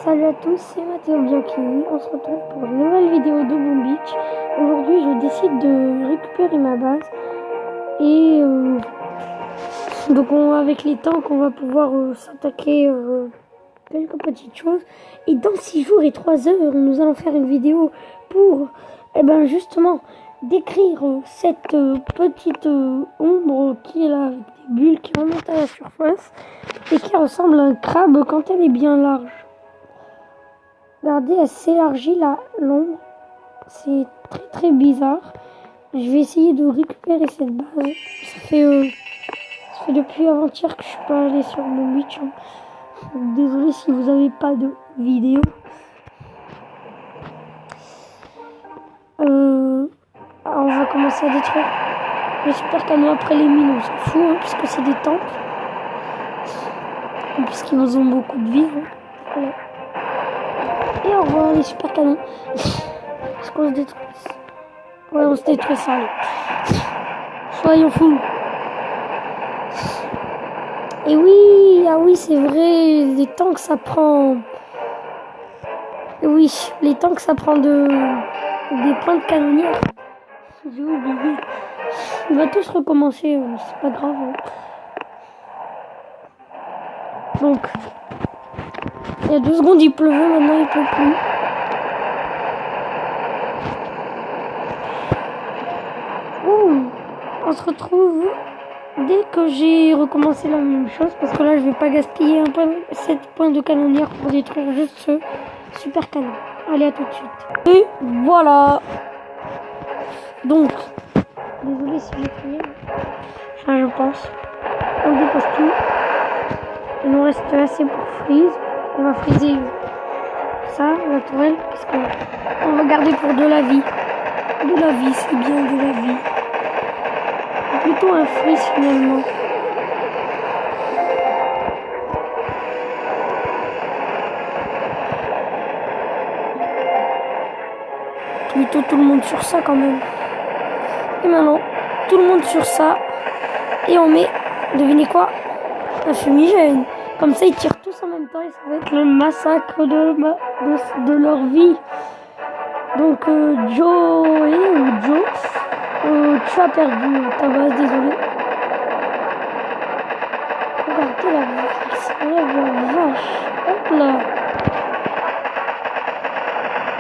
Salut à tous, c'est Matteo Bianchini. On se retrouve pour une nouvelle vidéo de Boom Beach. Aujourd'hui, je décide de récupérer ma base. Et donc, avec les tanks, on va pouvoir s'attaquer quelques petites choses. Et dans 6 jours et 3 heures, nous allons faire une vidéo pour, justement, décrire cette petite ombre qui est là, avec des bulles qui remontent à la surface et qui ressemble à un crabe quand elle est bien large. Regardez, elle s'élargit là, l'ombre. C'est très très bizarre. Je vais essayer de récupérer cette base. Ça fait depuis avant-hier que je suis pas allé sur mon Beach. Désolé si vous avez pas de vidéo. Alors on va commencer à détruire les super canons après les mines. On s'en fout, puisque c'est des tanks. Puisqu'ils ont beaucoup de vie. Voilà. Et au revoir les super canons. Est-ce qu'on se détruit? Ouais, on se détruit ça. Allez. Soyons fous. Et oui, ah oui, c'est vrai, les tanks ça prend. Et oui, les tanks ça prend des points de canonnière. J'ai oublié. On va tous recommencer, c'est pas grave. Donc, il y a 2 secondes il pleuvait, maintenant il pleut plus. On se retrouve dès que j'ai recommencé la même chose, parce que là je vais pas gaspiller 7 points de canonnière pour détruire juste ce super canon. Allez, à tout de suite. Et voilà. Donc, désolé si j'ai crié. Enfin, je pense. On dépose tout. Il nous reste assez pour freeze. On va freezer ça, la tourelle, parce que on va garder pour de la vie. De la vie, c'est bien de la vie. Plutôt un freeze finalement. Plutôt tout le monde sur ça quand même. Et maintenant, tout le monde sur ça. Et on met, devinez quoi? Un fumigène. Comme ça, ils tirent tous en même temps et ça va être le massacre de leur vie. Donc, Joe, tu as perdu ta base, désolé. Regardez la vache. Hop là.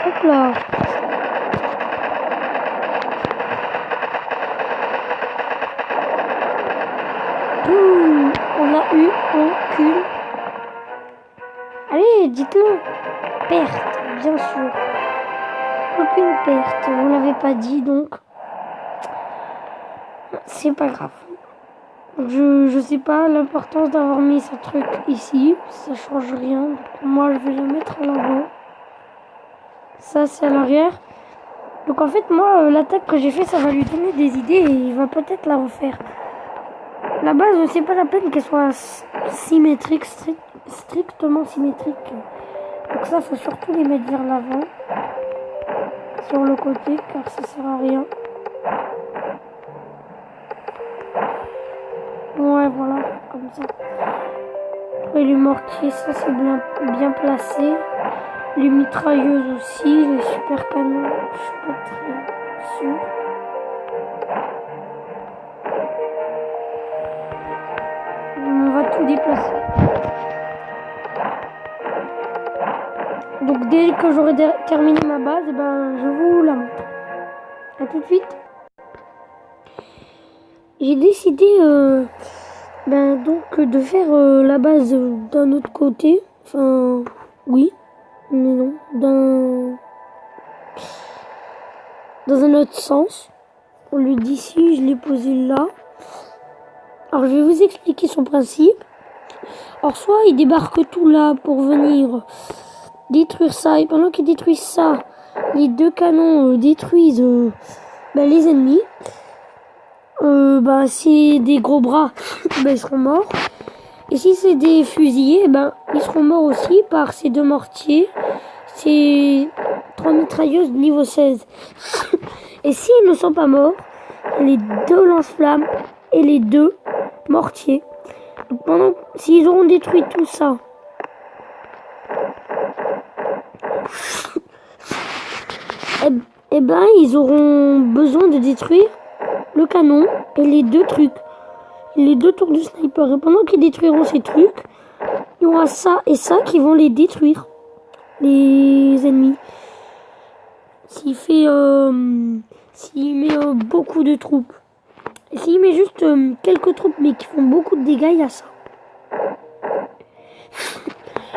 Hop là. On a eu aucune. Allez, dites-le. Perte, bien sûr. Aucune perte. Vous l'avez pas dit, donc c'est pas grave. Je sais pas l'importance d'avoir mis ce truc ici. Ça change rien. Donc moi, je vais la mettre à l'avant. Ça, c'est à l'arrière. Donc en fait, moi, l'attaque que j'ai fait, ça va lui donner des idées et il va peut-être la refaire. La base, c'est pas la peine qu'elle soit symétrique, strictement symétrique. Donc ça, faut surtout les mettre vers l'avant, sur le côté, car ça sert à rien. Ouais, voilà, comme ça. Et les mortiers, ça c'est bien placé. Les mitrailleuses aussi, les super canons, je suis pas très sûre. On va tout déplacer. Donc dès que j'aurai terminé ma base, je vous la montre. A tout de suite. J'ai décidé donc de faire la base d'un autre côté. Enfin, oui, mais non, dans un autre sens. Au lieu d'ici, je l'ai posé là. Alors, je vais vous expliquer son principe. Alors, soit il débarque tout là pour venir détruire ça. Et pendant qu'il détruit ça, les 2 canons détruisent les ennemis. Si des gros bras, ils seront morts. Et si c'est des fusillés, ils seront morts aussi par ces 2 mortiers. Ces 3 mitrailleuses de niveau 16. Et s'ils ne sont pas morts, les 2 lance-flammes et les 2 mortiers. Donc s'ils auront détruit tout ça, eh ben, ils auront besoin de détruire le canon et les deux trucs. Les deux tours de sniper. Et pendant qu'ils détruiront ces trucs, il y aura ça et ça qui vont les détruire. Les ennemis. S'il met beaucoup de troupes. Et s'il met juste quelques troupes mais qui font beaucoup de dégâts, il y a ça.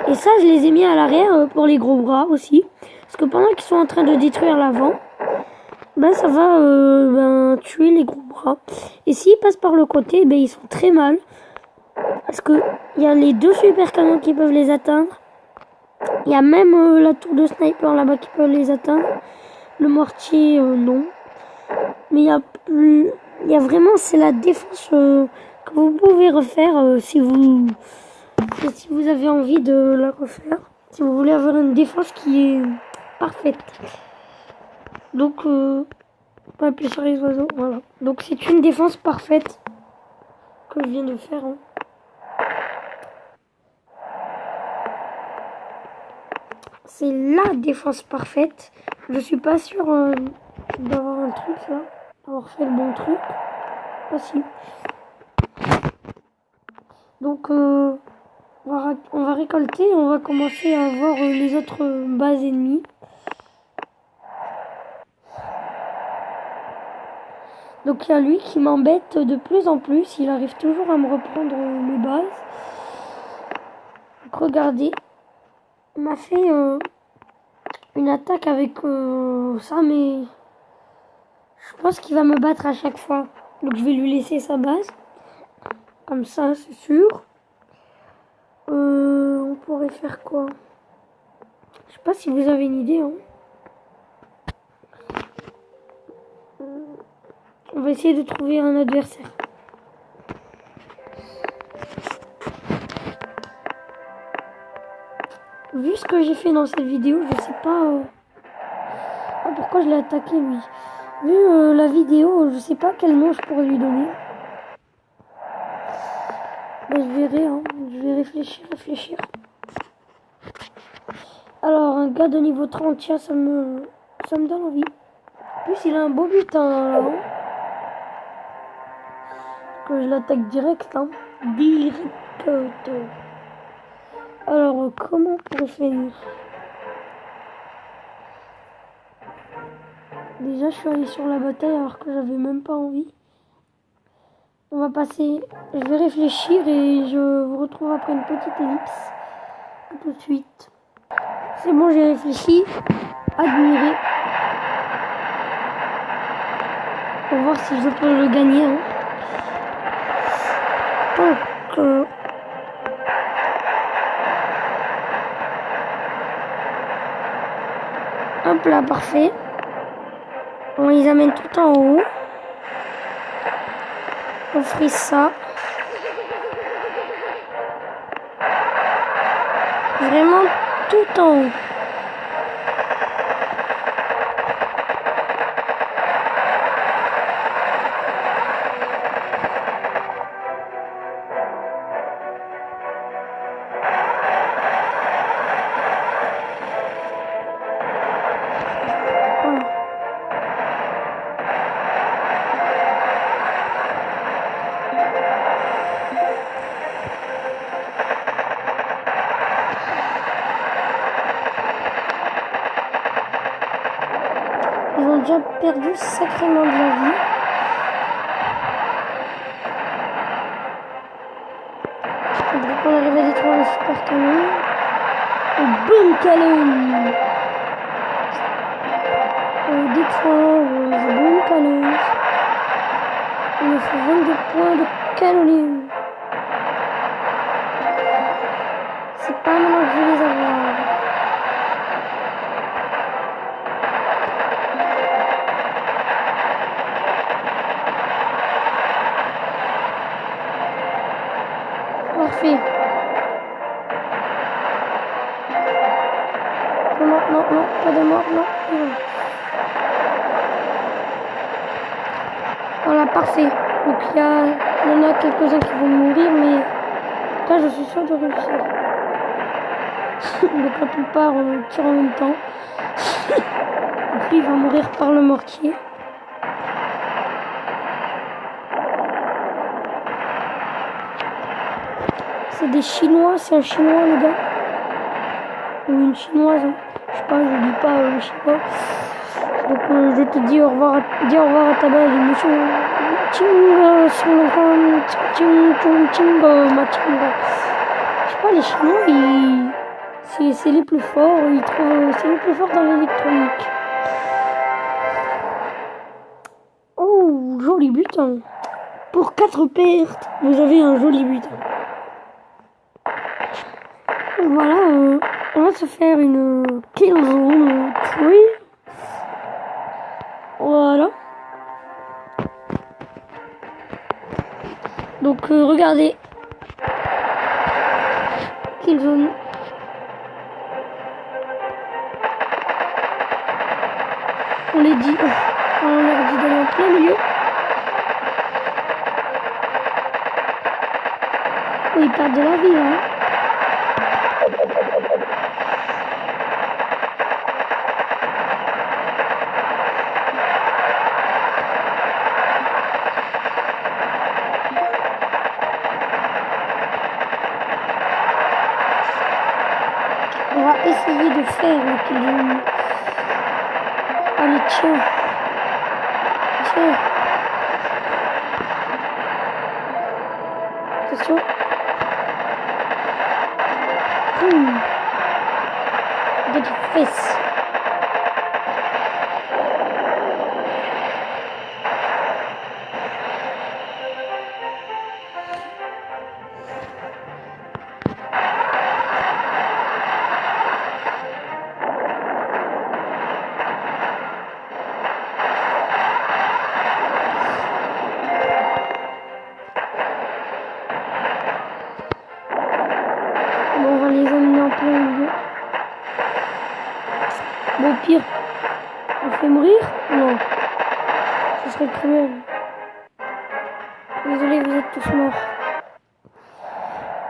Et ça, je les ai mis à l'arrière pour les gros bras aussi. Parce que pendant qu'ils sont en train de détruire l'avant, ben ça va tuer les gros bras. Et s'ils passent par le côté, ben ils sont très mal. Parce que il y a les deux super canons qui peuvent les atteindre. Il y a même la tour de sniper là-bas qui peut les atteindre. Le mortier, non. Mais il y a vraiment, c'est la défense que vous pouvez refaire si vous avez envie de la refaire. Si vous voulez avoir une défense qui est parfaite. Donc, on va appuyer sur les oiseaux, voilà. Donc c'est une défense parfaite que je viens de faire. Hein. C'est la défense parfaite. Je suis pas sûre d'avoir un truc là, d'avoir fait le bon truc. Ah si. Donc on va récolter, on va commencer à voir les autres bases ennemies. Donc il y a lui qui m'embête de plus en plus, il arrive toujours à me reprendre mes bases. Donc regardez, il m'a fait une attaque avec ça, mais je pense qu'il va me battre à chaque fois. Donc je vais lui laisser sa base, comme ça c'est sûr. On pourrait faire quoi? Je sais pas si vous avez une idée. Hein. On va essayer de trouver un adversaire. Vu ce que j'ai fait dans cette vidéo, je sais pas pourquoi je l'ai attaqué lui. Vu la vidéo, je sais pas quel nom je pourrais lui donner. Ben, je verrai, hein. Je vais réfléchir. Alors, un gars de niveau 30, tiens, ça me donne envie. En plus, il a un beau butin là. Que je l'attaque direct, hein. Direct. Alors, comment on pourrait faire? Déjà, je suis allée sur la bataille alors que j'avais même pas envie. On va passer. Je vais réfléchir et je vous retrouve après une petite ellipse. A tout de suite. C'est bon, j'ai réfléchi. Admirer. Pour voir si je peux le gagner. Hein. Donc, hop là, parfait. On les amène tout en haut. On frise ça. Vraiment tout en haut. Ils ont déjà perdu sacrément de la vie. Faudrait qu'on arrive à détruire le super canon. Et boom canon. Détruire le boom canon. Il me faut 22 points de canonie. C'est pas maintenant que je vais les avoir. Parfait. Non, pas de mort, non. Voilà, parfait. Donc il y en a quelques-uns qui vont mourir, mais là je suis sûre de réussir. Donc la plupart tirent en même temps. lui il va mourir par le mortier. C'est des Chinois, c'est un Chinois le gars. Ou une Chinoise, hein. Je sais pas, je dis pas le Chinois. Donc je te dis au revoir, dis au revoir à ta base, monsieur Chinga, Chinga, Machinga. Je sais pas, les Chinois, c'est les plus forts, ils trouvent, c'est les plus forts dans l'électronique. Oh, joli butin. Pour 4 pertes, vous avez un joli butin. Voilà, on va se faire une Killzone 3. Voilà. Donc regardez. Killzone. On leur dit d'aller en plein milieu. Oh, ils perdent de la vie là. Hein. On va essayer de faire le Killzone. Allez, tiens. Tiens. Attention. De tes fesses. Bon, on va les amener en plein milieu. Bon, au pire, on fait mourir? Non. Ce serait cruel. Désolé, vous êtes tous morts.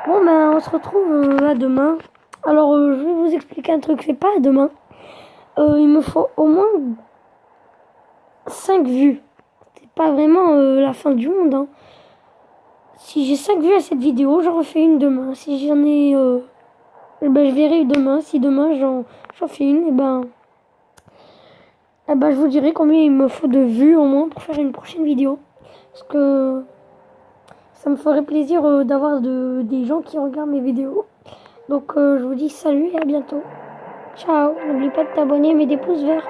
Bon, ben, on se retrouve à demain. Alors, je vais vous expliquer un truc. C'est pas à demain. Il me faut au moins 5 vues. C'est pas vraiment la fin du monde, hein. Si j'ai 5 vues à cette vidéo, j'en refais une demain. Si j'en ai... ben, je verrai demain. Si demain, j'en fais une, et ben, je vous dirai combien il me faut de vues au moins pour faire une prochaine vidéo. Parce que ça me ferait plaisir d'avoir des gens qui regardent mes vidéos. Donc, je vous dis salut et à bientôt. Ciao. N'oublie pas de t'abonner et mettre des pouces verts.